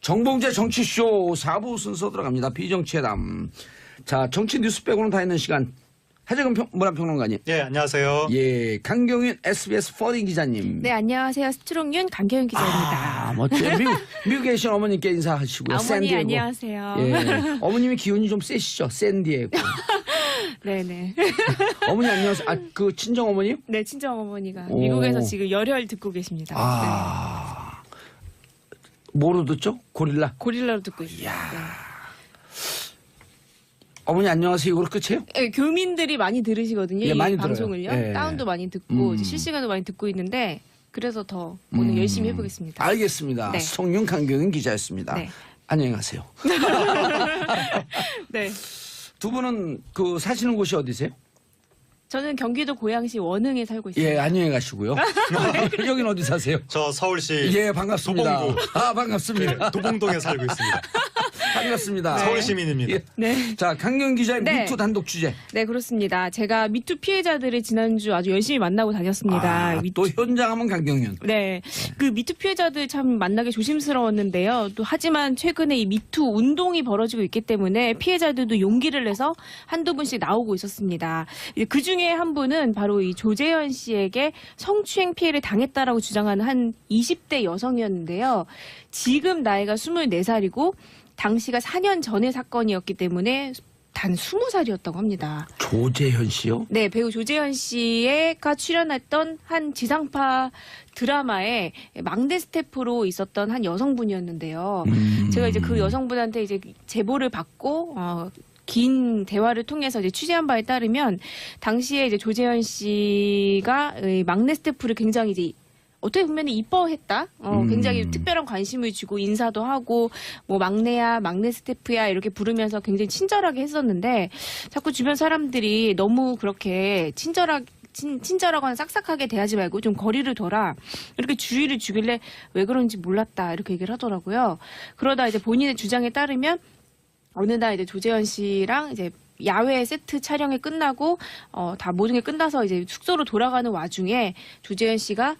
정봉재 정치쇼 4부 순서 들어갑니다. 비정치회담. 자, 정치 뉴스 빼고는 다 있는 시간. 하재근 문화평론가님. 예, 안녕하세요. 예, 강경윤 SBS 포딩 기자님. 네, 안녕하세요. 스트롱윤 강경윤 기자입니다. 아, 멋져요. 미국에 계신 어머님께 인사하시고요. 어머니 샌디에고. 안녕하세요. 예, 어머님이 기운이 좀 세시죠? 샌디에고. 네네. 어머니 안녕하세요. 아, 그 친정 어머님? 네, 친정 어머니가 오. 미국에서 지금 열혈 듣고 계십니다. 아, 뭐로 듣죠? 고릴라. 네. 고릴라로 듣고 있어요. 어머니 안녕하세요. 이걸로 끝이에요? 네. 교민들이 많이 들으시거든요. 예, 이 많이 방송을요. 들어요. 예. 다운도 많이 듣고 이제 실시간도 많이 듣고 있는데 그래서 더 오늘 열심히 해보겠습니다. 알겠습니다. 네. 송윤 강경윤 기자였습니다. 네. 안녕히 가세요. 네. 두 분은 그 사시는 곳이 어디세요? 저는 경기도 고양시 원흥에 살고 있습니다. 예, 안녕히 가시고요. 여긴 어디 사세요? 저 서울시 예, 반갑습니다. 도봉구. 아, 반갑습니다. 네, 도봉동에 살고 있습니다. 반갑습니다. 서울 시민입니다. 예. 네. 자, 강경 기자의 네. 미투 단독 주제. 네, 그렇습니다. 제가 미투 피해자들을 지난주 아주 열심히 만나고 다녔습니다. 아, 또 현장하면 강경윤. 네. 그 미투 피해자들 참 만나기 조심스러웠는데요. 또 하지만 최근에 이 미투 운동이 벌어지고 있기 때문에 피해자들도 용기를 내서 한두 분씩 나오고 있었습니다. 그 중에 한 분은 바로 이 조재현 씨에게 성추행 피해를 당했다라고 주장하는 한 20대 여성이었는데요. 지금 나이가 24살이고 당시가 4년 전의 사건이었기 때문에 단 20살이었다고 합니다. 조재현 씨요? 네, 배우 조재현 씨가 출연했던 한 지상파 드라마에 막내 스태프로 있었던 한 여성분이었는데요. 제가 이제 그 여성분한테 이제 제보를 받고 긴 대화를 통해서 이제 취재한 바에 따르면 당시에 이제 조재현 씨가 이 막내 스태프를 굉장히 이제 어떻게 보면 이뻐했다. 굉장히 특별한 관심을 주고 인사도 하고 뭐 막내야, 막내 스태프야 이렇게 부르면서 굉장히 친절하게 했었는데 자꾸 주변 사람들이 너무 그렇게 친절하거나 싹싹하게 대하지 말고 좀 거리를 둬라. 이렇게 주의를 주길래 왜 그런지 몰랐다. 이렇게 얘기를 하더라고요. 그러다 이제 본인의 주장에 따르면 어느 날 이제 조재현 씨랑 이제 야외 세트 촬영이 끝나고 다 모든 게 끝나서 이제 숙소로 돌아가는 와중에 조재현 씨가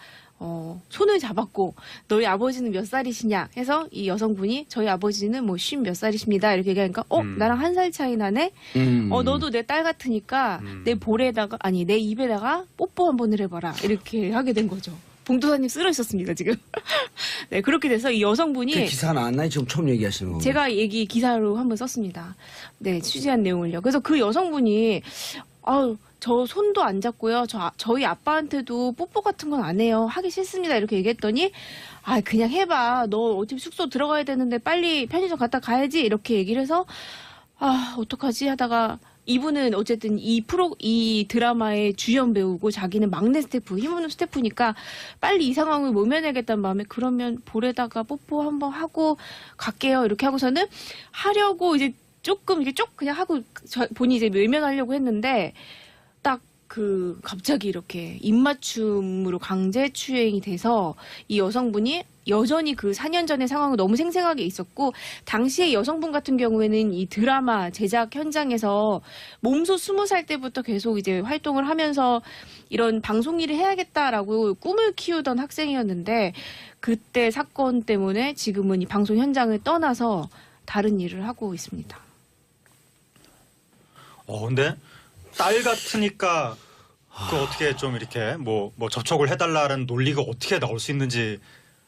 손을 잡았고 너희 아버지는 몇 살이시냐 해서 이 여성분이 저희 아버지는 뭐 50몇 살이십니다 이렇게 얘기하니까 나랑 1살 차이 나네. 너도 내 딸 같으니까 내 볼에다가 아니 내 입에다가 뽀뽀 한 번을 해봐라 이렇게 하게 된 거죠. 봉도사님 쓰러 있었습니다 지금. 네 그렇게 돼서 이 여성분이 그 기사 나왔나요? 지금 처음 얘기하시는 건가요? 제가 얘기 기사로 한번 썼습니다. 네 취재한 내용을요. 그래서 그 여성분이 저 손도 안 잡고요. 저희 아빠한테도 뽀뽀 같은 건 안 해요. 하기 싫습니다. 이렇게 얘기했더니 그냥 해봐. 너 어차피 숙소 들어가야 되는데 빨리 편의점 갔다 가야지. 이렇게 얘기를 해서 어떡하지 하다가 이분은 어쨌든 이 드라마의 주연 배우고 자기는 막내 스태프, 힘없는 스태프니까 빨리 이 상황을 모면해야겠다는 마음에 그러면 볼에다가 뽀뽀 한번 하고 갈게요. 이렇게 하고서는 하려고 이제 조금 이렇게 그냥 하고 본인이 이제 외면하려고 했는데 갑자기 이렇게 입맞춤으로 강제 추행이 돼서 이 여성분이 여전히 그 4년 전의 상황은 너무 생생하게 있었고 당시에 여성분 같은 경우에는 이 드라마 제작 현장에서 몸소 20살 때부터 계속 이제 활동을 하면서 이런 방송 일을 해야겠다라고 꿈을 키우던 학생이었는데 그때 사건 때문에 지금은 이 방송 현장을 떠나서 다른 일을 하고 있습니다. 근데 딸 같으니까 그 어떻게 좀 이렇게 뭐 접촉을 해달라는 논리가 어떻게 나올 수 있는지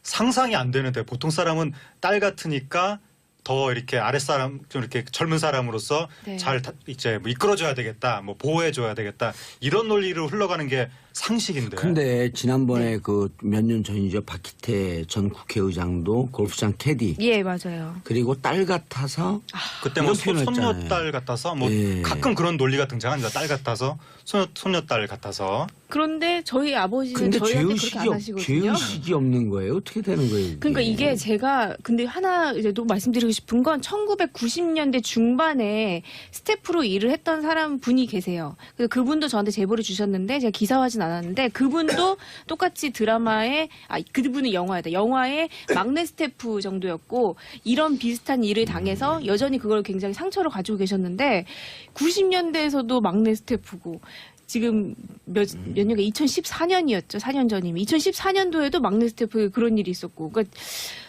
상상이 안 되는데 보통 사람은 딸 같으니까 더 이렇게 아랫사람 좀 이렇게 젊은 사람으로서 네. 잘 이제 뭐 이끌어줘야 되겠다, 뭐 보호해줘야 되겠다 이런 논리로 흘러가는 게 상식인데. 근데 지난번에 그 몇 년 전이죠. 박희태 전 국회의장도 골프장 캐디. 예, 맞아요. 그리고 딸 같아서 그때 뭐 이런 표현을 했잖아요. 손녀딸 같아서 뭐 예. 가끔 그런 논리가 등장합니다. 딸 같아서 손녀딸 같아서. 그런데 저희 아버지는 근데 저희한테 그렇게 안 하시거든요. 죄의식이 없는 거예요. 어떻게 되는 거예요? 이게? 그러니까 이게 제가 근데 하나 이제 또 말씀드리고 싶은 건 1990년대 중반에 스태프로 일을 했던 분이 계세요. 그래서 그분도 저한테 제보를 주셨는데 제가 기사화하진 않았는데 그분도 똑같이 드라마에 그분은 영화의 막내 스태프 정도였고 이런 비슷한 일을 당해서 여전히 그걸 굉장히 상처로 가지고 계셨는데 90년대에서도 막내 스태프고 지금 몇 년가 2014년이었죠. 4년 전이면 2014년도에도 막내 스태프 그런 일이 있었고 그러니까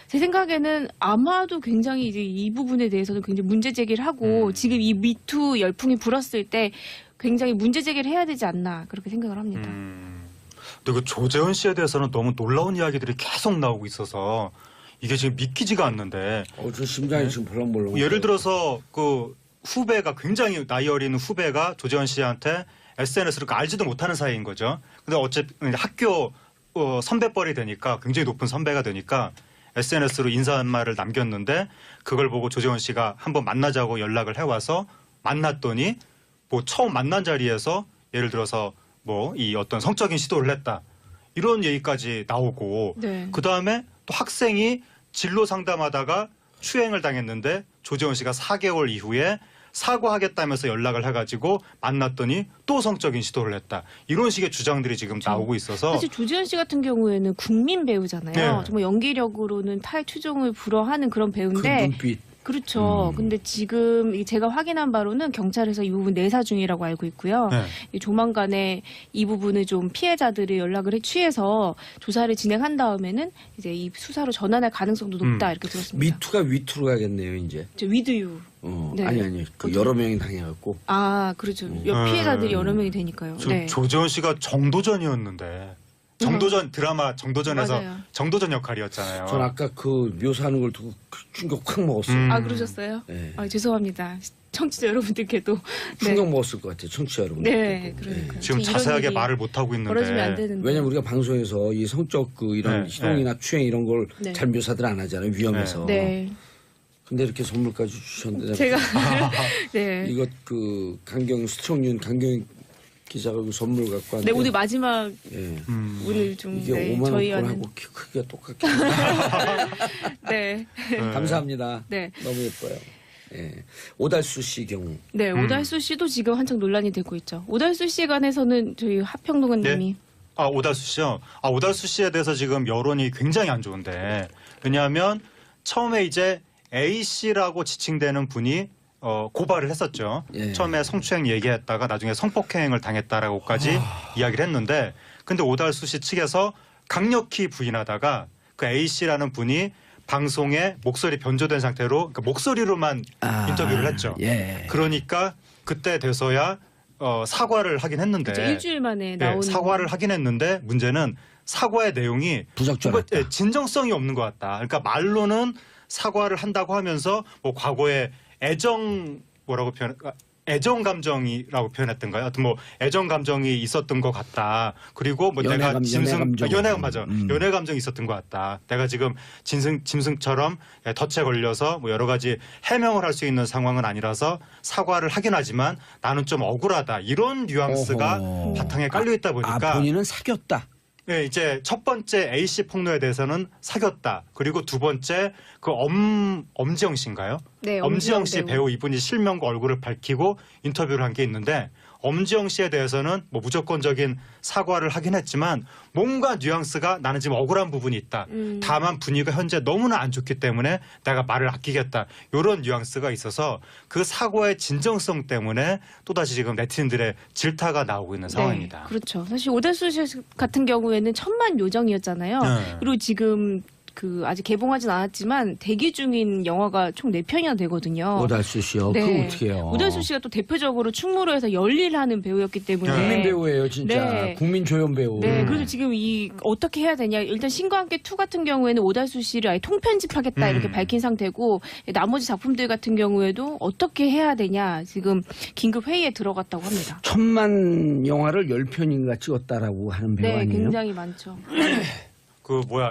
제 생각에는 아마도 굉장히 이제 이 부분에 대해서는 굉장히 문제 제기를 하고 지금 이 미투 열풍이 불었을 때 굉장히 문제 제기를 해야 되지 않나 그렇게 생각을 합니다. 근데 그 조재현 씨에 대해서는 너무 놀라운 이야기들이 계속 나오고 있어서 이게 지금 믿기지가 않는데 저 심장이 지금 벌렁벌렁. 예를 들어서 그 후배가 굉장히 나이 어린 후배가 조재현 씨한테 SNS를 알지도 못하는 사이인 거죠. 근데 어차피 학교 선배뻘이 되니까 굉장히 높은 선배가 되니까 SNS로 인사말을 남겼는데 그걸 보고 조재현 씨가 한번 만나자고 연락을 해와서 만났더니 뭐 처음 만난 자리에서 예를 들어서 뭐 이 어떤 성적인 시도를 했다. 이런 얘기까지 나오고 네. 그다음에 또 학생이 진로 상담하다가 추행을 당했는데 조재현 씨가 4개월 이후에 사과하겠다면서 연락을 해가지고 만났더니 또 성적인 시도를 했다. 이런 식의 주장들이 지금 나오고 있어서 사실 조지현 씨 같은 경우에는 국민 배우잖아요. 네. 정말 연기력으로는 탈추종을 불허하는 그런 그 배우인데 눈빛. 그렇죠. 근데 지금 제가 확인한 바로는 경찰에서 이 부분 내사 중이라고 알고 있고요. 네. 이 조만간에 이 부분을 좀 피해자들이 연락을 취해서 조사를 진행한 다음에는 이제 이 수사로 전환할 가능성도 높다 이렇게 들었습니다. 미투가 위투로 가겠네요, 이제. 위드유. 네. 아니. 그 여러 명이 당해갖고. 아 그렇죠. 피해자들이 여러 명이 되니까요. 지금 네. 조재현 씨가 정도전이었는데 정도전 드라마 정도전에서 맞아요. 정도전 역할이었잖아요. 전 아까 그 묘사하는 걸 두고 충격 확 먹었어요. 아 그러셨어요? 네. 아, 죄송합니다. 청취자 여러분들께도 충격 먹었을 것 같아요, 청취자 여러분들. 네, 그러니까요. 지금 이런 자세하게 일이 말을 못 하고 있는데 벌어지면 안 되는데. 왜냐면 우리가 방송에서 이 성적 그 이런 네, 희롱이나 추행 이런 걸 네. 잘 묘사들 안 하잖아요, 위험해서. 네. 근데 이렇게 선물까지 주셨는데. 제가 네. 이거 그 수청윤 강경 기자가 그 선물 갖고 네, 왔는데. 오늘 마지막 예. 오늘 좀 이게 네, 5만 저희와는 원권하고 크기가 똑같게. 네. 감사합니다. 네. 너무 예뻐요. 예. 오달수 씨 경우. 네, 오달수 씨도 지금 한창 논란이 되고 있죠. 오달수 씨에 관해서는 저희 하평론가님이 오달수 씨요. 오달수 씨에 대해서 지금 여론이 굉장히 안 좋은데 왜냐하면 처음에 이제 A 씨라고 지칭되는 분이 고발을 했었죠. 예. 처음에 성추행 얘기했다가 나중에 성폭행을 당했다라고까지 이야기를 했는데 근데 오달수 씨 측에서 강력히 부인하다가 그 A 씨라는 분이 방송에 목소리 변조된 상태로 그러니까 목소리로만 인터뷰를 했죠. 예. 그러니까 그때 돼서야 사과를 하긴 했는데 그렇죠. 일주일 만에 예, 나오는 사과를 하긴 했는데 문제는 사과의 내용이 부적절했다. 뭔가, 진정성이 없는 것 같다. 그러니까 말로는 사과를 한다고 하면서 뭐 과거에 애정 감정이라고 표현했던가요? 하여튼 뭐 애정 감정이 있었던 것 같다. 그리고 뭐 내가 연애 감정이 있었던 것 같다. 내가 지금 짐승처럼 덫에 걸려서 뭐 여러 가지 해명을 할 수 있는 상황은 아니라서 사과를 하긴 하지만 나는 좀 억울하다. 이런 뉘앙스가 어허. 바탕에 깔려 있다 보니까 본인은 사귀었다. 네, 이제 첫 번째 A 씨 폭로에 대해서는 사귀었다. 그리고 두 번째 그 엄지영 씨인가요? 네, 엄지영 씨 배우 이분이 실명과 얼굴을 밝히고 인터뷰를 한 게 있는데 엄지영 씨에 대해서는 뭐 무조건적인 사과를 하긴 했지만 뭔가 뉘앙스가 나는 지금 억울한 부분이 있다. 다만 분위기가 현재 너무나 안 좋기 때문에 내가 말을 아끼겠다. 이런 뉘앙스가 있어서 그 사과의 진정성 때문에 또다시 지금 네티즌들의 질타가 나오고 있는 상황입니다. 네, 그렇죠. 사실 오달수 씨 같은 경우에는 천만 요정이었잖아요. 네. 그리고 지금 아직 개봉하진 않았지만 대기 중인 영화가 총 4편이나 되거든요. 오달수 씨요. 네. 그거 어떻게 해요? 오달수 씨가 또 대표적으로 충무로에서 열일하는 배우였기 때문에 국민 배우예요, 진짜. 네. 국민 조연 배우. 네, 그래서 지금 어떻게 해야 되냐. 일단 신과 함께 2 같은 경우에는 오달수 씨를 아예 통편집하겠다 이렇게 밝힌 상태고 나머지 작품들 같은 경우에도 어떻게 해야 되냐 지금 긴급 회의에 들어갔다고 합니다. 1000만 영화를 10편인가 찍었다라고 하는 배우 네, 아니에요? 굉장히 많죠.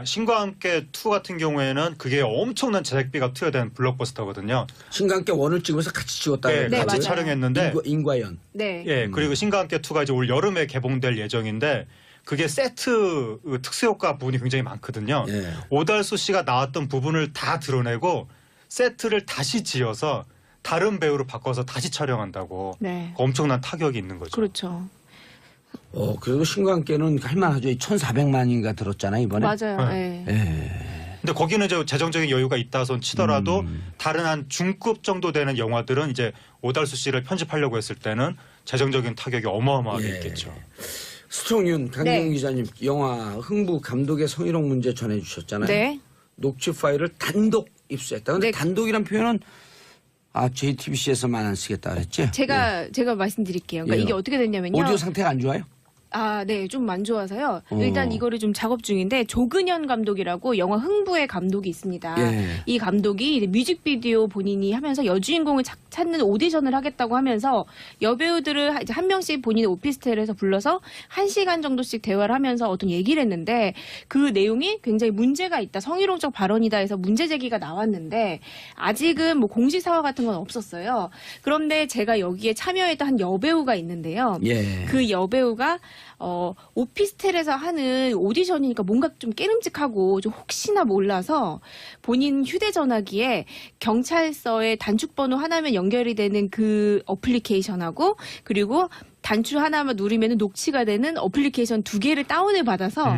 신과 함께 2 같은 경우에는 그게 엄청난 제작비가 투여된 블록버스터거든요. 신과 함께 원을 찍으면서 같이 찍었다. 네, 네, 같이 맞아요. 촬영했는데 인과연. 네. 예, 그리고 신과 함께 2가 이제 올 여름에 개봉될 예정인데 그게 세트 특수효과 부분이 굉장히 많거든요. 예. 오달수 씨가 나왔던 부분을 다 드러내고 세트를 다시 지어서 다른 배우로 바꿔서 다시 촬영한다고 네. 엄청난 타격이 있는 거죠. 그렇죠. 그래도 신과 함께는 할만하죠. 1400만인가 들었잖아요, 이번에. 맞아요. 네. 네. 예. 근데 거기는 이제 재정적인 여유가 있다 손 치더라도 다른 한 중급 정도 되는 영화들은 이제 오달수 씨를 편집하려고 했을 때는 재정적인 타격이 어마어마하게 예. 있겠죠. 수청윤 강경 네. 기자님 영화 흥부 감독의 성희롱 문제 전해주셨잖아요. 네. 녹취 파일을 단독 입수했다. 근데 네. 단독이란 표현은 JTBC에서만 안 쓰겠다 그랬지? 제가 말씀드릴게요. 그러니까 예. 이게 어떻게 됐냐면요. 오디오 상태가 안 좋아요? 네, 좀 안 좋아서요. 일단 이거를 좀 작업 중인데 조근현 감독이라고 영화 흥부의 감독이 있습니다. 예. 이 감독이 이제 뮤직비디오 본인이 하면서 여주인공을 찾는 오디션을 하겠다고 하면서 여배우들을 이제 한 명씩 본인의 오피스텔에서 불러서 1시간 정도씩 대화를 하면서 어떤 얘기를 했는데 그 내용이 굉장히 문제가 있다. 성희롱적 발언이다 해서 문제 제기가 나왔는데 아직은 뭐 공식 사과 같은 건 없었어요. 그런데 제가 여기에 참여했던 한 여배우가 있는데요. 예. 그 여배우가 오피스텔에서 하는 오디션이니까 뭔가 좀 깨름직하고 좀 혹시나 몰라서 본인 휴대전화기에 경찰서의 단축번호 하나면 연결이 되는 그 어플리케이션하고 그리고 단추 하나만 누르면 녹취가 되는 어플리케이션 2개를 다운을 받아서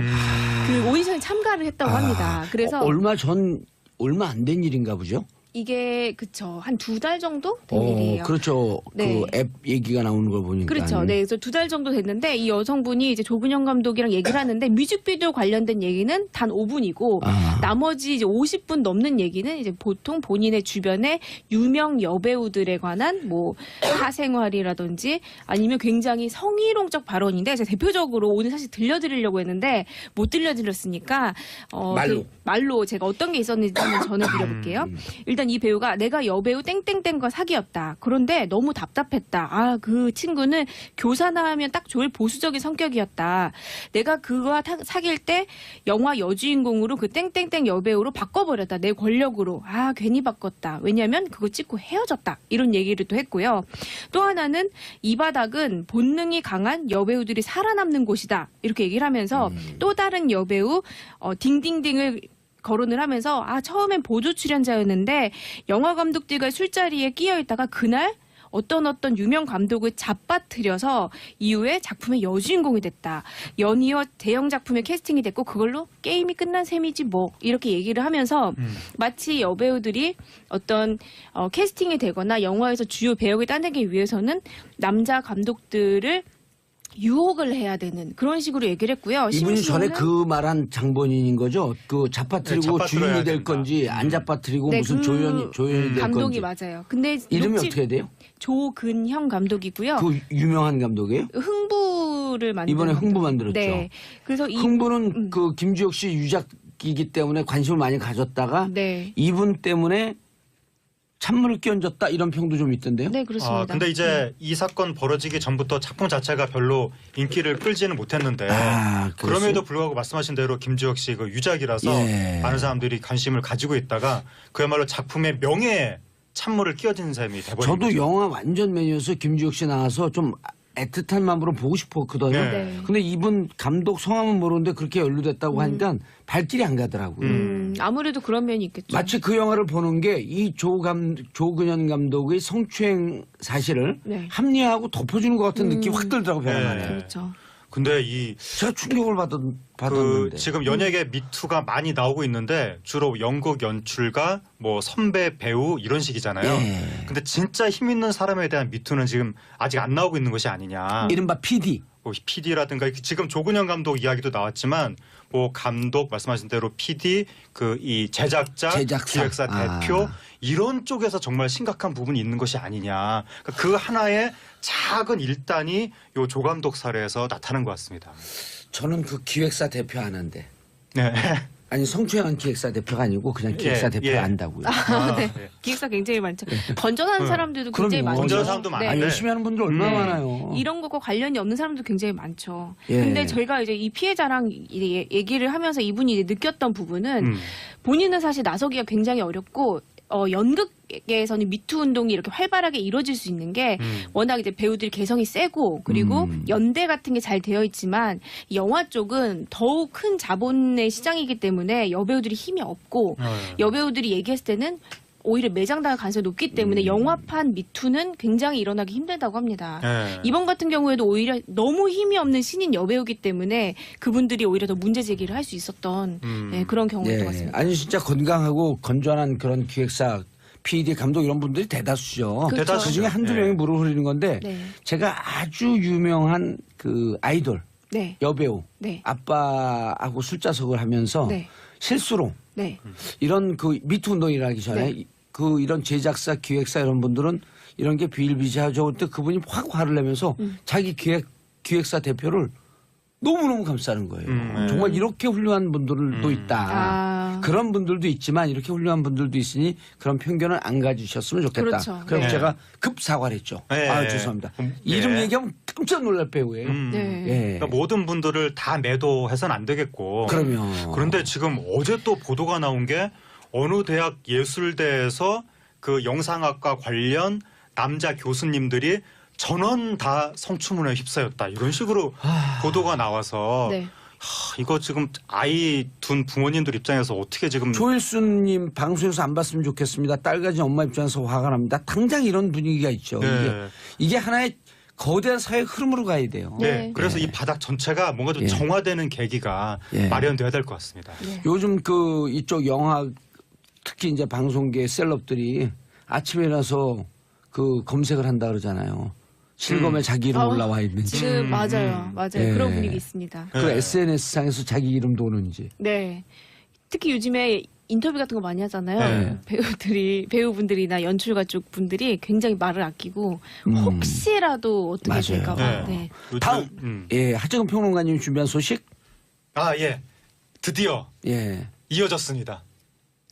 그 오디션에 참가를 했다고 합니다. 그래서 얼마 안 된 일인가 보죠? 이게 그쵸 한 2달 정도 된 일이에요. 그렇죠. 네. 그 앱 얘기가 나오는 걸 보니까. 그렇죠. 네, 그래서 2달 정도 됐는데 이 여성분이 이제 조근현 감독이랑 얘기를 하는데 뮤직비디오 관련된 얘기는 단 5분이고 나머지 이제 50분 넘는 얘기는 이제 보통 본인의 주변에 유명 여배우들에 관한 뭐 사생활이라든지 아니면 굉장히 성희롱적 발언인데 제가 대표적으로 오늘 사실 들려드리려고 했는데 못 들려드렸으니까 말로 제가 어떤 게 있었는지 한번 전해드려볼게요. 일단 이 배우가 내가 여배우 땡땡땡과 사귀었다. 그런데 너무 답답했다. 그 친구는 교사나 하면 딱 좋을 보수적인 성격이었다. 내가 그와 사귈 때 영화 여주인공으로 그 땡땡땡 여배우로 바꿔버렸다. 내 권력으로. 괜히 바꿨다. 왜냐면 그거 찍고 헤어졌다. 이런 얘기를 또 했고요. 또 하나는 이 바닥은 본능이 강한 여배우들이 살아남는 곳이다. 이렇게 얘기를 하면서 또 다른 여배우 딩딩딩을 거론을 하면서 처음엔 보조 출연자였는데 영화 감독들과 술자리에 끼어 있다가 그날 어떤 유명 감독을 잡아뜨려서 이후에 작품의 여주인공이 됐다. 연이어 대형 작품에 캐스팅이 됐고 그걸로 게임이 끝난 셈이지 뭐 이렇게 얘기를 하면서 마치 여배우들이 어떤 캐스팅이 되거나 영화에서 주요 배역을 따내기 위해서는 남자 감독들을 유혹을 해야 되는 그런 식으로 얘기를 했고요. 이분이 전에 그 말한 장본인인 거죠? 그 잡아뜨리고 주인이 될 건지 안 잡아뜨리고 네, 무슨 조연이 될 감독이 건지. 맞아요. 근데 이름이 어떻게 돼요? 조근현 감독이고요. 그 유명한 감독이에요? 흥부를 만든 이번에 흥부 만들었죠. 네. 그래서 흥부는 그 김주혁 씨 유작이기 때문에 관심을 많이 가졌다가 네. 이분 때문에 찬물을 끼얹었다 이런 평도 좀 있던데요. 네, 그렇습니다. 근데 이제 이 사건 벌어지기 전부터 작품 자체가 별로 인기를 끌지는 못했는데 그럼에도 불구하고 말씀하신 대로 김주혁 씨 그 유작이라서 많은 사람들이 관심을 가지고 있다가 그야말로 작품의 명예에 찬물을 끼얹은 셈이 돼버린 저도 거죠. 영화 완전 매니아서 김주혁 씨 나와서 좀 애틋한 마음으로 보고 싶었거든요. 네. 근데 이분 감독 성함은 모르는데 그렇게 연루됐다고 하니까 발길이 안 가더라고요. 아무래도 그런 면이 있겠죠. 마치 그 영화를 보는 게 이 조근현 감독의 성추행 사실을 네. 합리화하고 덮어주는 것 같은 느낌이 확 들더라고요. 네. 그렇죠. 근데 제가 충격을 받았는데. 지금 연예계 미투가 많이 나오고 있는데 주로 연극 연출가, 뭐 선배 배우 이런 식이잖아요. 근데 진짜 힘 있는 사람에 대한 미투는 지금 아직 안 나오고 있는 것이 아니냐. 이른바 PD. 뭐 PD라든가 지금 조근현 감독 이야기도 나왔지만 뭐 감독 말씀하신 대로 PD 그 이 제작자, 기획사 대표 이런 쪽에서 정말 심각한 부분이 있는 것이 아니냐. 그러니까 그 하나의 작은 일단이 요 조 감독 사례에서 나타난 것 같습니다. 저는 그 기획사 대표 아는데. 네. 아니 성추행한 기획사 대표가 아니고 그냥 기획사 대표를 안다고요. 네. 기획사 굉장히 많죠. 건전한 사람들도 굉장히 많죠. 건전한 사람도 많은데. 열심히 하는 분들 얼마나 많아요. 이런 것과 관련이 없는 사람도 굉장히 많죠. 예. 근데 저희가 이제 이 피해자랑 얘기를 하면서 이분이 이제 느꼈던 부분은 본인은 사실 나서기가 굉장히 어렵고 연극에서는 미투 운동이 이렇게 활발하게 이루어질 수 있는 게 워낙 이제 배우들 개성이 세고 그리고 연대 같은 게 잘 되어 있지만 영화 쪽은 더욱 큰 자본의 시장이기 때문에 여배우들이 힘이 없고 여배우들이 얘기했을 때는 오히려 매장당할 가능성이 높기 때문에 영화판 미투는 굉장히 일어나기 힘들다고 합니다. 이번 같은 경우에도 오히려 너무 힘이 없는 신인 여배우기 때문에 그분들이 오히려 더 문제 제기를 할 수 있었던 그런 경우였던 것 같습니다. 아니 진짜 건강하고 건전한 그런 기획사 PD, 감독 이런 분들이 대다수죠. 그렇죠. 그 중에 한두 명이 물을 흐리는 건데 네. 제가 아주 유명한 그 아이돌 네. 여배우 네. 아빠하고 술자석을 하면서 네. 실수로 네. 이런 그 미투 운동이라기 전에 네. 그 이런 제작사, 기획사 이런 분들은 이런 게 비일비재하죠. 그때 그분이 확 화를 내면서 자기 기획사 대표를 너무너무 감싸는 거예요. 네. 정말 이렇게 훌륭한 분들도 있다. 아. 그런 분들도 있지만 이렇게 훌륭한 분들도 있으니 그런 편견을 안 가지셨으면 좋겠다. 그렇죠. 그래서 네. 제가 급 사과를 했죠. 네. 아 죄송합니다. 네. 이름 얘기하면 깜짝 놀랄 배우예요. 네. 예. 그러니까 모든 분들을 다 매도해서는 안 되겠고. 그러면 그런데 지금 어제 또 보도가 나온 게 어느 대학 예술대에서 그 영상학과 관련 남자 교수님들이 전원 다 성추문에 휩싸였다. 이런 식으로 보도가 나와서 네. 이거 지금 아이 둔 부모님들 입장에서 어떻게 지금 조일수님 방송에서 안 봤으면 좋겠습니다. 딸 가진 엄마 입장에서 화가 납니다. 당장 이런 분위기가 있죠. 네. 이게 하나의 거대한 사회 흐름으로 가야 돼요. 네. 네. 그래서 이 바닥 전체가 뭔가 좀 예. 정화되는 계기가 예. 마련돼야 될 것 같습니다. 네. 요즘 그 이쪽 영화 특히 이제 방송계 셀럽들이 아침에 일어나서 그 검색을 한다 그러잖아요. 실검에 자기 이름 아, 올라와 있는지. 지금 맞아요. 맞아요. 예. 그런 분위기 있습니다. 그 네. SNS상에서 자기 이름도 오는지. 네. 특히 요즘에 인터뷰 같은 거 많이 하잖아요. 네. 배우분들이나 연출가 쪽 분들이 굉장히 말을 아끼고 음. 혹시라도 어떻게 맞아요. 될까봐. 네. 네. 요즘- 다음 예 하정은 평론가님 준비한 소식. 아, 예. 드디어 예. 이어졌습니다.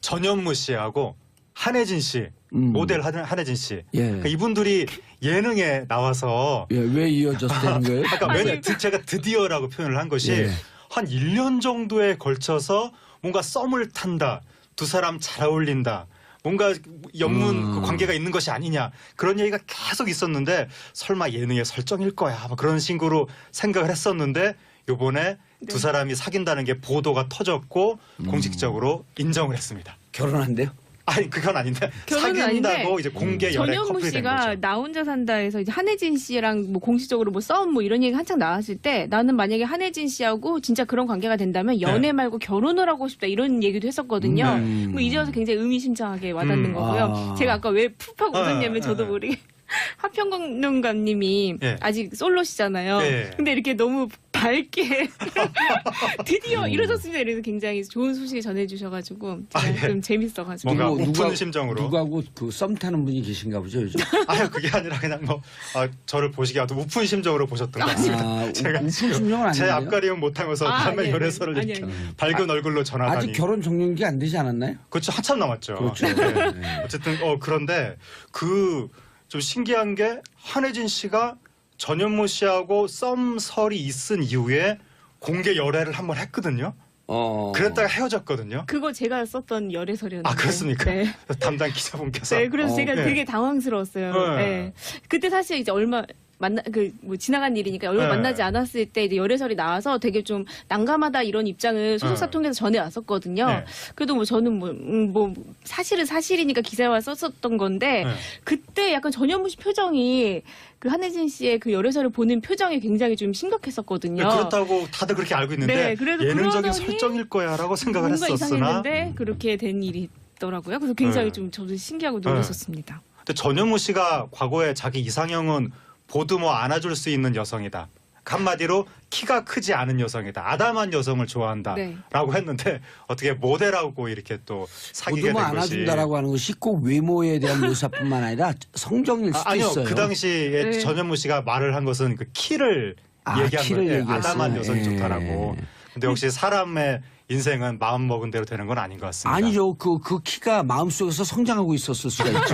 전현무 씨하고 한혜진 씨, 모델 한혜진 씨. 예. 그러니까 이분들이 예능에 나와서 예, 왜 이어졌다는 거예요? 아까 왜냐 제가 드디어라고 표현을 한 것이 예. 한 1년 정도에 걸쳐서 뭔가 썸을 탄다. 두 사람 잘 어울린다. 뭔가 연문 그 관계가 있는 것이 아니냐. 그런 얘기가 계속 있었는데 설마 예능의 설정일 거야. 뭐 그런 식으로 생각을 했었는데 요번에 두 사람이 사귄다는 게 보도가 터졌고 공식적으로 인정을 했습니다. 결혼한대요? 아니 그건 아닌데 결혼은 사귄다고 아닌데 이제 공개 연애 전현무 커플이 된 씨가 거죠. 나 혼자 산다에서 이제 한혜진 씨랑 뭐 공식적으로 뭐 싸움 뭐 이런 얘기 한창 나왔을 때 나는 만약에 한혜진 씨하고 진짜 그런 관계가 된다면 연애 말고 결혼을 하고 싶다 이런 얘기도 했었거든요. 뭐 이제 와서 굉장히 의미심장하게 와닿는 거고요. 아. 제가 아까 왜 푹하고 웃었냐면 저도 모르게 하평론가님이 예. 아직 솔로시잖아요. 예. 근데 이렇게 너무 밝게 드디어 이루어졌습니다. 이래서 굉장히 좋은 소식 전해주셔가지고 제가 아, 예. 좀 재밌어가지고 뭔가 누구- 높은 누가- 심정으로. 누구하고 그 썸 타는 분이 계신가 보죠 요즘. 아유 그게 아니라 그냥 뭐 저를 보시기 아주 우픈 심정으로 보셨던 것 같습니다. 아, 제가 우픈 심정은 제 아니에요. 앞가림은 못하면서 아, 남의 네, 열애설을 네. 이렇게 아니. 밝은 얼굴로 전하다니. 아직 결혼 종료기 안 되지 않았나요? 그렇죠. 한참 남았죠. 그렇죠. 네. 네. 어쨌든 그런데 그 좀 신기한 게 한혜진 씨가 전현무 씨하고 썸설이 있은 이후에 공개 열애를 한번 했거든요. 그랬다가 헤어졌거든요. 그거 제가 썼던 열애설이었는데. 아 그렇습니까? 네. 담당 기자분께서. 네, 그래서 제가 네. 되게 당황스러웠어요. 네. 네. 그때 사실 이제 얼마 뭐 지나간 일이니까 얼마 네. 만나지 않았을 때 이제 열애설이 나와서 되게 좀 난감하다 이런 입장을 소속사 네. 통해서 전해왔었거든요. 네. 그래도 뭐 저는 뭐 사실은 사실이니까 기사화 썼었던 건데 네. 그때 약간 전현무 씨 표정이 그 한혜진 씨의 그 열애설을 보는 표정이 굉장히 좀 심각했었거든요. 그렇다고 다들 그렇게 알고 있는데 네, 그래도 예능적인 그러더니 설정일 거야라고 생각을 뭔가 했었으나 이상했는데 그렇게 된 일이 있더라고요. 그래서 굉장히 네. 좀 저도 신기하고 놀랐었습니다. 근데 전현무 씨가 과거에 자기 이상형은 보듬어 안아줄 수 있는 여성이다. 한마디로 키가 크지 않은 여성이다. 아담한 여성을 좋아한다라고 네. 했는데 어떻게 모델하고 이렇게 또 사귀게 보듬어 된 것이. 안아준다라고 하는 것이 꼭 외모에 대한 묘사뿐만 아니라 성정일 수도 아니요. 있어요. 그 당시에 네. 전현무 씨가 말을 한 것은 그 키를 얘기한 키를 거예요. 얘기했어요. 아담한 여성이 예. 좋다라고. 근데 역시 사람의 인생은 마음 먹은 대로 되는 건 아닌 것 같습니다. 아니죠. 그 키가 마음속에서 성장하고 있었을 수가 있죠.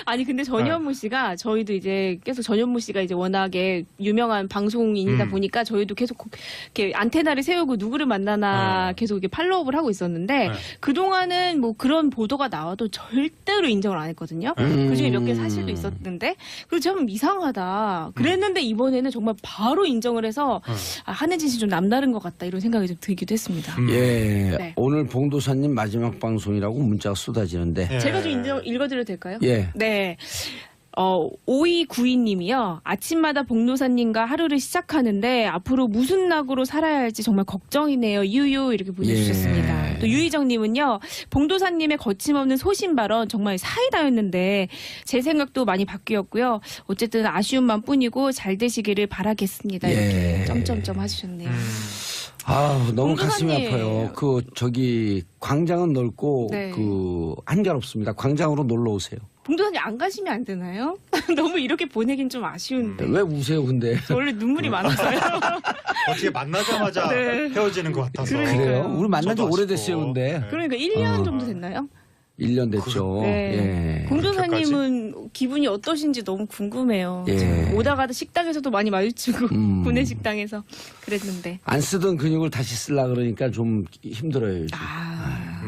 아니 근데 전현무 씨가 저희도 이제 계속 전현무 씨가 이제 워낙에 유명한 방송인이다 보니까 저희도 계속 이렇게 안테나를 세우고 누구를 만나나 계속 이렇게 팔로우업을 하고 있었는데 그 동안은 뭐 그런 보도가 나와도 절대로 인정을 안 했거든요. 그 중에 몇 개 사실도 있었는데 그리고 좀 이상하다. 그랬는데 이번에는 정말 바로 인정을 해서 한혜진 씨 좀 남다른 것 같다 이런 생각이 좀 들기도 했습니다. 예. 네. 오늘 봉도사님 마지막 방송이라고 문자가 쏟아지는데. 예. 제가 좀 읽어드려도 될까요? 예. 네. 5292님이요. 아침마다 복노사님과 하루를 시작하는데 앞으로 무슨 낙으로 살아야 할지 정말 걱정이네요. 유유 이렇게 보내주셨습니다. 예. 또 유희정님은요. 봉도사님의 거침없는 소신 발언 정말 사이다였는데 제 생각도 많이 바뀌었고요. 어쨌든 아쉬움만 뿐이고 잘 되시기를 바라겠습니다. 이렇게 예. 점점점 하셨네요. 아, 너무 가슴이 공도사님. 아파요. 저기 광장은 넓고 네. 한결없습니다. 광장으로 놀러 오세요. 봉도사님 안 가시면 안 되나요? 너무 이렇게 보내긴 좀 아쉬운데. 왜 우세요, 근데? 저 원래 눈물이 많아서요. 어떻게 만나자마자 네. 헤어지는 것 같아서. 그러니까요. 그래요? 우리 만난 지 저도 오래됐어요, 아쉽고. 근데. 네. 그러니까 1년 어. 정도 됐나요? 1년 됐죠. 네. 예. 공도사님은 기분이 어떠신지 너무 궁금해요. 예. 오다 가다 식당에서도 많이 마주치고 음. 구내식당에서 그랬는데. 안 쓰던 근육을 다시 쓰려 그러니까 좀 힘들어요. 요즘. 아,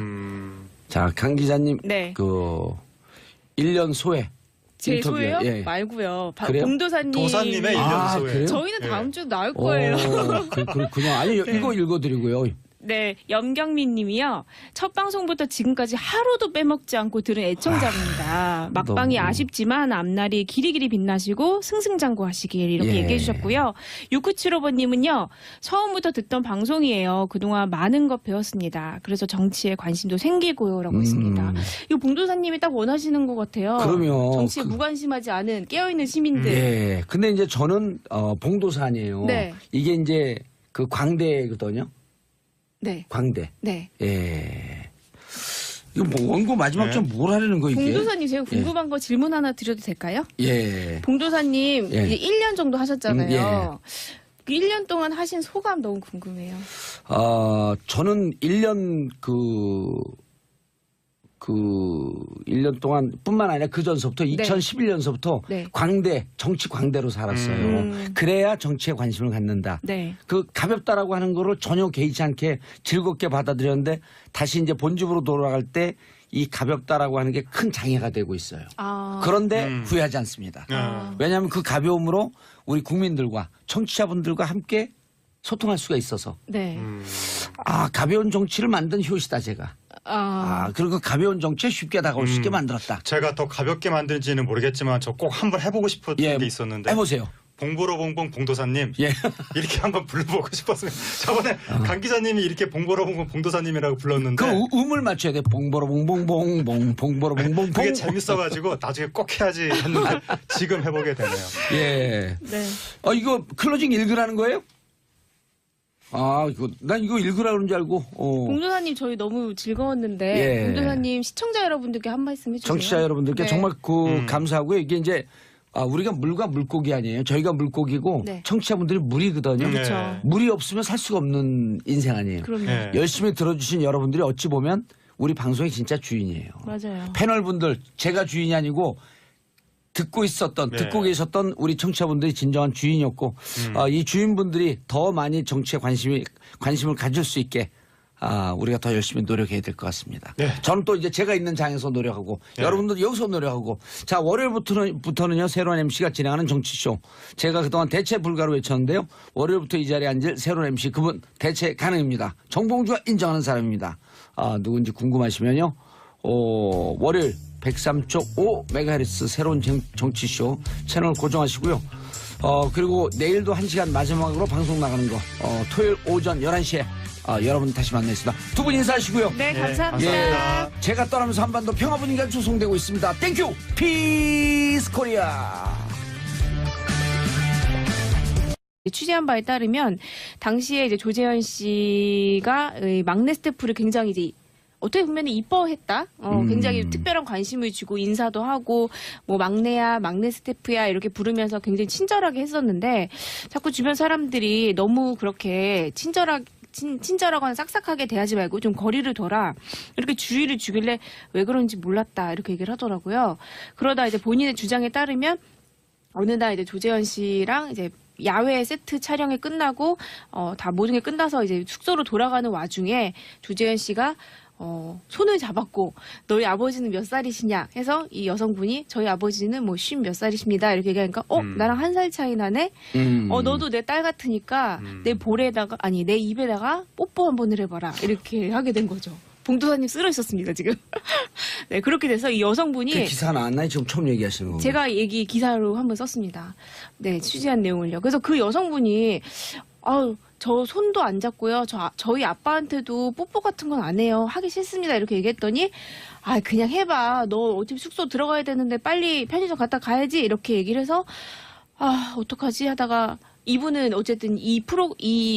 자, 강 기자님, 네. 1년 소회. 제 인터뷰. 소예요? 예. 말고요. 그래요? 공도사님. 도사님의 1년 아, 소에. 그래요? 저희는 예. 다음 주 나올 거예요. 그렇군요. 아니, 이거 읽어드리고요. 네, 염경민 님이요. 첫 방송부터 지금까지 하루도 빼먹지 않고 들은 애청자입니다. 막방이 너무. 아쉽지만 앞날이 길이길이 빛나시고 승승장구하시길 이렇게 예. 얘기해 주셨고요. 6975번님은요. 처음부터 듣던 방송이에요. 그동안 많은 것 배웠습니다. 그래서 정치에 관심도 생기고요. 라고 했습니다. 이거 봉도사님이 딱 원하시는 것 같아요. 그럼요. 정치에 무관심하지 않은 깨어있는 시민들. 예. 근데 이제 저는, 봉도산이에요. 네. 이게 이제 광대거든요. 네. 광대. 네. 예. 이거 뭐 원고 마지막 네. 좀 뭘 하려는 거, 이게? 봉도사님 제가 궁금한 거 질문 하나 드려도 될까요? 예. 봉도사님 예. 이제 1년 정도 하셨잖아요. 예. 그 1년 동안 하신 소감 너무 궁금해요. 저는 1년 1년 동안 뿐만 아니라 그 전서부터 2011년서부터 네. 광대, 정치 광대로 살았어요. 그래야 정치에 관심을 갖는다. 네. 그 가볍다라고 하는 거를 전혀 개의치 않게 즐겁게 받아들였는데 다시 이제 본집으로 돌아갈 때 이 가볍다라고 하는 게 큰 장애가 되고 있어요. 아. 그런데 후회하지 않습니다. 아. 왜냐하면 그 가벼움으로 우리 국민들과 청취자분들과 함께 소통할 수가 있어서 네. 가벼운 정치를 만든 효시다 제가. 그리고 가벼운 정치에 쉽게 다가올 수 있게 만들었다. 제가 더 가볍게 만든지는 모르겠지만 저 꼭 한번 해보고 싶었던 게 있었는데. 해보세요. 봉보로봉봉 봉도사님 예. 이렇게 한번 불러보고 싶었어요. 저번에 강 기자님이 이렇게 봉보로봉봉 봉도사님이라고 불렀는데 그 음을 맞춰야 돼. 봉보로봉봉봉봉 봉보로봉봉봉. 그게 재밌어가지고 나중에 꼭 해야지 했는데 지금 해보게 되네요. 예. 네. 이거 클로징 읽으라는 거예요? 난 이거 읽으라 그런 줄 알고. 봉도사님 저희 너무 즐거웠는데 예. 봉도사님 시청자 여러분들께 한 말씀 해주세요. 청취자 여러분들께 네. 정말 감사하고요. 이게 이제 우리가 물과 물고기 아니에요. 저희가 물고기고 네. 청취자분들이 물이거든요. 그렇죠. 네. 물이 없으면 살 수가 없는 인생 아니에요. 그럼요. 네. 열심히 들어주신 여러분들이 어찌 보면 우리 방송의 진짜 주인이에요. 맞아요. 패널분들 제가 주인이 아니고 듣고 계셨던 우리 청취자분들이 진정한 주인이었고 이 주인분들이 더 많이 정치에 관심을 가질 수 있게 우리가 더 열심히 노력해야 될 것 같습니다. 네. 저는 또 이제 제가 있는 장에서 노력하고 네. 여러분들 여기서 노력하고 자 월요일부터는요 새로운 MC가 진행하는 정치쇼 제가 그동안 대체 불가로 외쳤는데요 월요일부터 이 자리에 앉을 새로운 MC 그분 대체 가능입니다. 정봉주가 인정하는 사람입니다. 누군지 궁금하시면요 월요일 103.5MHz 새로운 정치쇼 채널 고정하시고요. 그리고 내일도 1시간 마지막으로 방송 나가는 거 토요일 오전 11시에 여러분 다시 만나겠습니다. 두 분 인사하시고요. 네, 네, 감사합니다. 감사합니다. 제가 떠나면서 한반도 평화 분위기가 조성되고 있습니다. 땡큐 피스 코리아. 취재한 바에 따르면 당시에 이제 조재현 씨가 이 막내 스태프를 굉장히 이제 어떻게 보면 이뻐했다. 굉장히 특별한 관심을 주고 인사도 하고 뭐 막내야, 막내 스태프야 이렇게 부르면서 굉장히 친절하게 했었는데 자꾸 주변 사람들이 너무 그렇게 친절하거나 싹싹하게 대하지 말고 좀 거리를 둬라. 이렇게 주의를 주길래 왜 그런지 몰랐다. 이렇게 얘기를 하더라고요. 그러다 이제 본인의 주장에 따르면 어느 날 이제 조재현 씨랑 이제 야외 세트 촬영이 끝나고 다 모든 게 끝나서 이제 숙소로 돌아가는 와중에 조재현 씨가 손을 잡았고 너희 아버지는 몇 살이시냐 해서 이 여성분이 저희 아버지는 뭐 50 몇 살이십니다 이렇게 얘기하니까 나랑 1살 차이 나네. 너도 내 딸 같으니까 내 볼에다가 아니 내 입에다가 뽀뽀 한 번을 해봐라 이렇게 하게 된 거죠. 봉도사님 쓰러 있었습니다 지금. 네 그렇게 돼서 이 여성분이 그 기사 나왔나요? 지금 처음 얘기하시는 거. 제가 기사로 한번 썼습니다. 네 취재한 내용을요. 그래서 그 여성분이 저 손도 안 잡고요. 저희 아빠한테도 뽀뽀 같은 건 안 해요. 하기 싫습니다. 이렇게 얘기했더니 그냥 해봐. 너 어차피 숙소 들어가야 되는데 빨리 편의점 갔다 가야지. 이렇게 얘기를 해서 어떡하지 하다가 이분은 어쨌든 이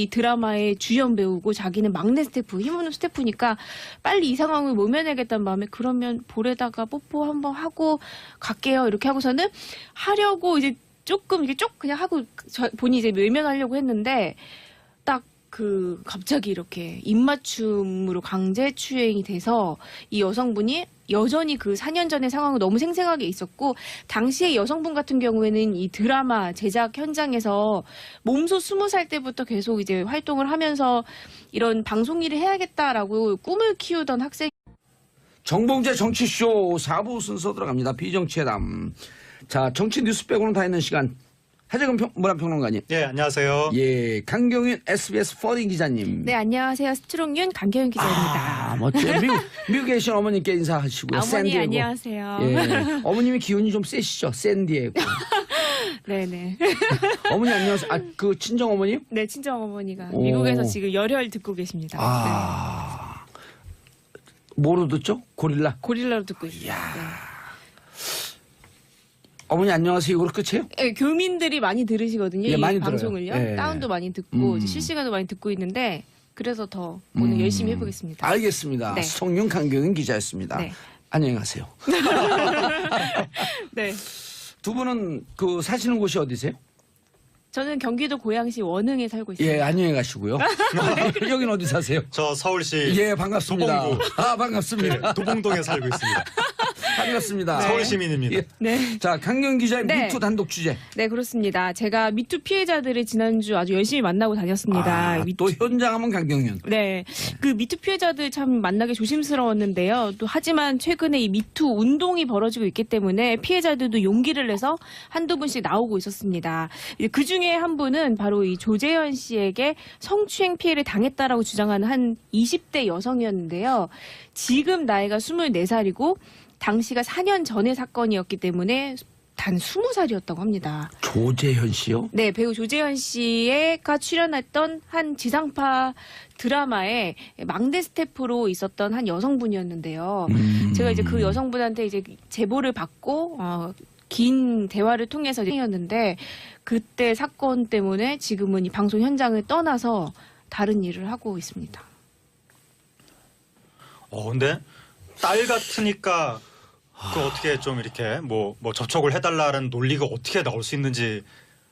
드라마의 주연 배우고 자기는 막내 스태프, 힘없는 스태프니까 빨리 이 상황을 모면하겠다는 마음에 그러면 볼에다가 뽀뽀 한번 하고 갈게요. 이렇게 하고서는 하려고 이제 조금 이게 쪽 그냥 하고 본인이 이제 외면하려고 했는데 딱 갑자기 이렇게 입맞춤으로 강제 추행이 돼서 이 여성분이 여전히 그 4년 전의 상황을 너무 생생하게 있었고 당시에 여성분 같은 경우에는 이 드라마 제작 현장에서 몸소 20살 때부터 계속 이제 활동을 하면서 이런 방송 일을 해야겠다라고 꿈을 키우던 학생. 정봉재 정치쇼 4부 순서 들어갑니다. 비정치회담. 자, 정치 뉴스 빼고는 다 있는 시간. 하재근 문화평론가님. 예, 안녕하세요. 예, 강경윤 SBS 퍼닝 기자님. 네, 안녕하세요. 스트롱윤 강경윤 기자입니다. 멋져요. 미국에 계신 어머님께 인사하시고요. 어머니 샌디에고. 안녕하세요. 예, 어머님이 기운이 좀 세시죠. 샌디에고. 네네. 어머니 안녕하세요. 그 친정 어머님? 네, 친정 어머니가 오. 미국에서 지금 열혈 듣고 계십니다. 네. 뭐로 듣죠? 고릴라. 고릴라로 듣고 있어요. 이야. 어머니 안녕하세요. 이거로 끝이에요? 네, 교민들이 많이 들으시거든요. 예, 이 많이 방송을요. 들어요. 예. 다운도 많이 듣고 이제 실시간도 많이 듣고 있는데 그래서 더 오늘 열심히 해보겠습니다. 알겠습니다. 네. 송윤 강경윤 기자였습니다. 네. 안녕히 가세요. 네. 두 분은 그 사시는 곳이 어디세요? 저는 경기도 고양시 원흥에 살고 있습니다. 예, 안녕히 가시고요. 여긴 어디 사세요? 저 서울시 예, 반갑습니다. 도봉구. 반갑습니다. 도봉동에 살고 있습니다. 반갑습니다. 서울 시민입니다. 예. 네. 자, 강경 기자의 네. 미투 단독 주제. 네, 그렇습니다. 제가 미투 피해자들을 지난주 아주 열심히 만나고 다녔습니다. 또 현장 하면 강경윤. 네. 그 미투 피해자들 참 만나기 조심스러웠는데요. 또 하지만 최근에 이 미투 운동이 벌어지고 있기 때문에 피해자들도 용기를 내서 한두 분씩 나오고 있었습니다. 그 중에 한 분은 바로 이 조재현 씨에게 성추행 피해를 당했다라고 주장하는 한 20대 여성이었는데요. 지금 나이가 24살이고 당시가 4년 전의 사건이었기 때문에 단 20살이었다고 합니다. 조재현 씨요? 네, 배우 조재현 씨가 출연했던 한 지상파 드라마에 막내 스태프로 있었던 한 여성분이었는데요. 제가 이제 그 여성분한테 이제 제보를 받고 긴 대화를 통해서 이었는데 그때 사건 때문에 지금은 이 방송 현장을 떠나서 다른 일을 하고 있습니다. 근데 딸 같으니까 그 어떻게 좀 이렇게 뭐 접촉을 해달라는 논리가 어떻게 나올 수 있는지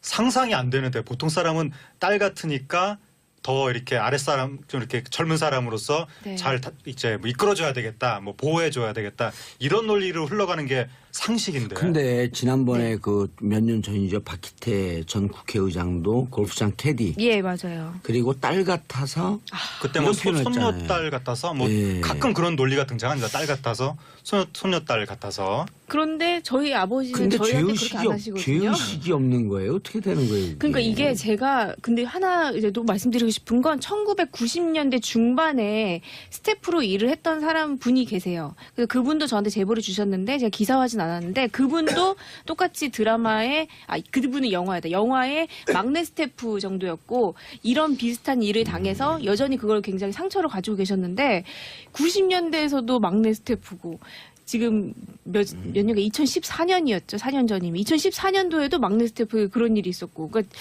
상상이 안 되는데 보통 사람은 딸 같으니까 더 이렇게 아랫사람 좀 이렇게 젊은 사람으로서 네. 잘 이제 뭐 이끌어줘야 되겠다, 뭐 보호해줘야 되겠다 이런 논리로 흘러가는 게 상식인데. 근데 지난번에 네. 그 몇 년 전이죠. 박희태 전 국회의장도 골프장 캐디. 예, 맞아요. 그리고 딸 같아서 그때 뭐 이런 표현을 했잖아요. 손녀딸 같아서 뭐 예. 가끔 그런 논리가 등장합니다. 딸 같아서 손녀딸 같아서. 그런데 저희 아버지는 근데 저희한테 그렇게 안 하시거든요. 죄의식이 없는 거예요. 어떻게 되는 거예요? 그러니까 이게 제가 근데 하나 이제 또 말씀드리고 싶은 건 1990년대 중반에 스태프로 일을 했던 사람 분이 계세요. 그래서 그분도 저한테 제보를 주셨는데 제가 기사화하진 않았는데 그분도 똑같이 드라마에 그분은 영화였다. 영화의 막내 스태프 정도였고 이런 비슷한 일을 당해서 여전히 그걸 굉장히 상처를 가지고 계셨는데 90년대에서도 막내 스태프고 지금 몇 년가 2014년이었죠. 4년 전이면 2014년도에도 막내 스태프 그런 일이 있었고, 그러니까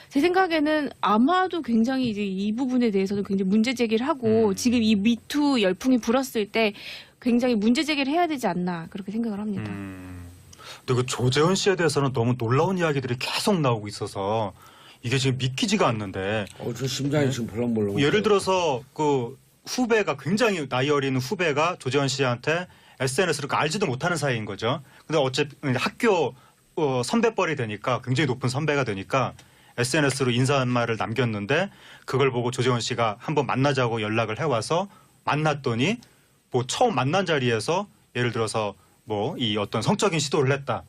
제 생각에는 아마도 굉장히 이제 이 부분에 대해서는 굉장히 문제 제기를 하고 지금 이 미투 열풍이 불었을 때 굉장히 문제 제기를 해야 되지 않나 그렇게 생각을 합니다. 근데 그 조재현 씨에 대해서는 너무 놀라운 이야기들이 계속 나오고 있어서 이게 지금 믿기지가 않는데. 저 심장이 지금 벌렁벌렁. 예를 들어서 그 후배가 굉장히 나이 어린 후배가 조재현 씨한테 SNS를 알지도 못하는 사이인 거죠. 근데 어쨌든 학교 선배뻘이 되니까 굉장히 높은 선배가 되니까 SNS로 인사 한 말을 남겼는데 그걸 보고 조재현 씨가 한번 만나자고 연락을 해와서 만났더니 뭐 처음 만난 자리에서 예를 들어서 뭐 이 어떤 성적인 시도를 했다.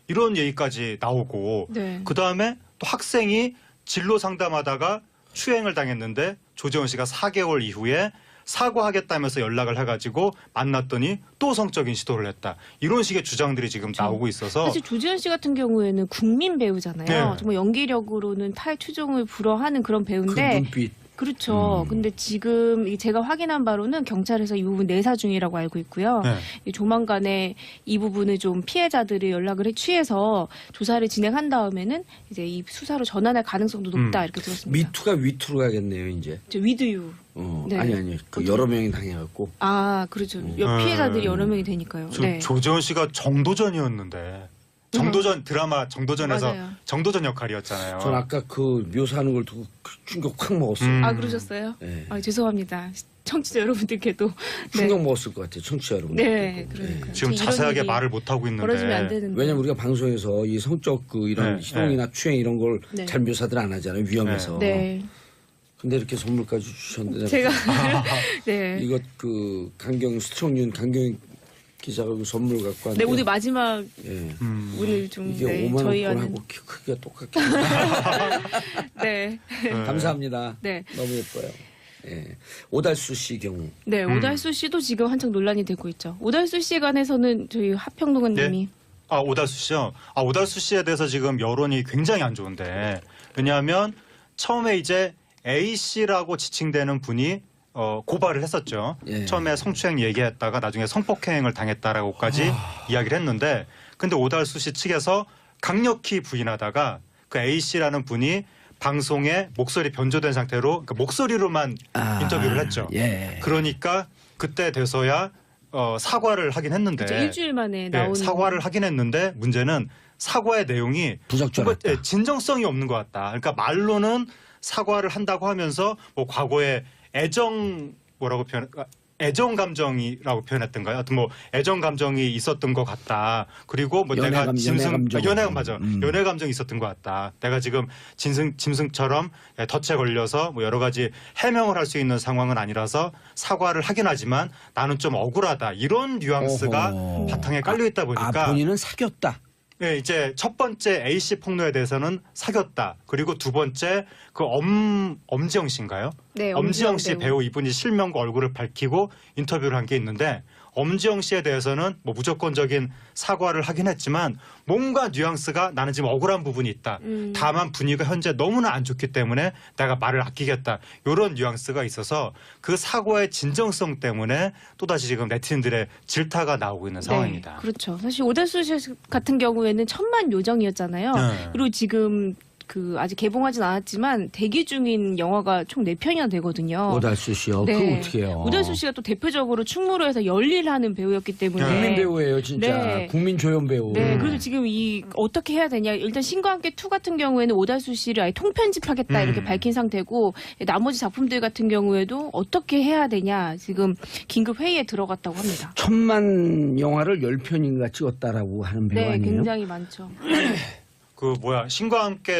이런 얘기까지 나오고 네. 그다음에 또 학생이 진로 상담하다가 추행을 당했는데 조재현 씨가 4개월 이후에 사과하겠다면서 연락을 해가지고 만났더니 또 성적인 시도를 했다. 이런 식의 주장들이 지금 나오고 있어서 사실 조지현 씨 같은 경우에는 국민 배우잖아요. 네. 정말 연기력으로는 탈추종을 불허하는 그런 그 배우인데 눈빛. 그렇죠. 근데 지금 제가 확인한 바로는 경찰에서 이 부분 내사 중이라고 알고 있고요. 네. 조만간에 이 부분을 좀 피해자들이 연락을 취해서 조사를 진행한 다음에는 이제 이 수사로 전환할 가능성도 높다 이렇게 들었습니다. 미투가 위투로 가겠네요, 이제. 위드유. 네. 아니. 그 여러 명이 당해갖고. 아, 그렇죠. 피해자들이 여러 명이 되니까요. 네. 조재원 씨가 정도전이었는데 정도전 드라마 정도전에서 맞아요. 정도전 역할이었잖아요. 전 아까 그 묘사하는 걸 두고 충격 확 먹었어요. 아, 그러셨어요? 네. 아, 죄송합니다. 청취자 여러분들께도. 충격 먹었을 것 같아요, 청취자 여러분들. 네, 그러니까. 지금 이런 자세하게 일이 말을 못 하고 있는데. 벌어지면 안 되는데. 왜냐면 우리가 방송에서 이 성적 그 이런 네, 희롱이나 추행 이런 걸 네. 잘 묘사들 안 하잖아요, 위험해서. 네. 근데 이렇게 선물까지 주셨는데. 제가 네. 이것 그 스트롱윤 강경 기자가 그 선물 갖고 네, 왔는데. 오늘 마지막 예. 오늘 좀 이게 네, 5만 저희와는 원권하고 크기가 똑같게. 네. 감사합니다. 네. 너무 예뻐요. 예. 오달수 씨 경우. 네, 오달수 씨도 지금 한창 논란이 되고 있죠. 오달수 씨에 관해서는 저희 하평론가 님이 아, 오달수 씨요? 아, 오달수 씨에 대해서 지금 여론이 굉장히 안 좋은데. 왜냐하면 처음에 이제 A 씨라고 지칭되는 분이 고발을 했었죠. 예. 처음에 성추행 얘기했다가 나중에 성폭행을 당했다라고까지 이야기를 했는데, 근데 오달수 씨 측에서 강력히 부인하다가 그 A 씨라는 분이 방송에 목소리 변조된 상태로 그러니까 목소리로만 인터뷰를 했죠. 예. 그러니까 그때 돼서야 사과를 하긴 했는데 그쵸, 일주일 만에 예, 나오는 사과를 하긴 했는데 문제는 사과의 내용이 부적절하다. 뭔가, 예, 진정성이 없는 것 같다. 그러니까 말로는 사과를 한다고 하면서 뭐 과거에 애정 감정이라고 표현했던가요? 하여튼 뭐 애정 감정이 있었던 것 같다. 그리고 뭐 내가 연애 감정이 있었던 것 같다. 내가 지금 짐승처럼 덫에 걸려서 뭐 여러 가지 해명을 할 수 있는 상황은 아니라서 사과를 하긴 하지만 나는 좀 억울하다. 이런 뉘앙스가 어허. 바탕에 깔려 있다 보니까 본인은 사귀었다. 네, 이제 첫 번째 A씨 폭로에 대해서는 사귀었다. 그리고 두 번째 그 엄지영 씨인가요? 네, 엄지영 씨 배우 이분이 실명과 얼굴을 밝히고 인터뷰를 한 게 있는데 엄지영 씨에 대해서는 뭐 무조건적인 사과를 하긴 했지만 뭔가 뉘앙스가 나는 지금 억울한 부분이 있다. 다만 분위기가 현재 너무나 안 좋기 때문에 내가 말을 아끼겠다. 이런 뉘앙스가 있어서 그 사과의 진정성 때문에 또다시 지금 네티즌들의 질타가 나오고 있는 상황입니다. 네, 그렇죠. 사실 오달수 씨 같은 경우에는 천만 요정이었잖아요. 네. 그리고 지금 그 아직 개봉하진 않았지만 대기 중인 영화가 총 4편이나 되거든요. 오달수 씨요. 네. 그거 어떻게 해요? 오달수 씨가 또 대표적으로 충무로에서 열일하는 배우였기 때문에 국민 배우예요, 진짜. 네. 국민 조연 배우. 네, 그래서 지금 이 어떻게 해야 되냐? 일단 신과 함께 2 같은 경우에는 오달수 씨를 아예 통편집하겠다 이렇게 밝힌 상태고 나머지 작품들 같은 경우에도 어떻게 해야 되냐? 지금 긴급 회의에 들어갔다고 합니다. 1000만 영화를 10편인가 찍었다라고 하는 배우 네, 아니에요? 굉장히 많죠. 그 신과 함께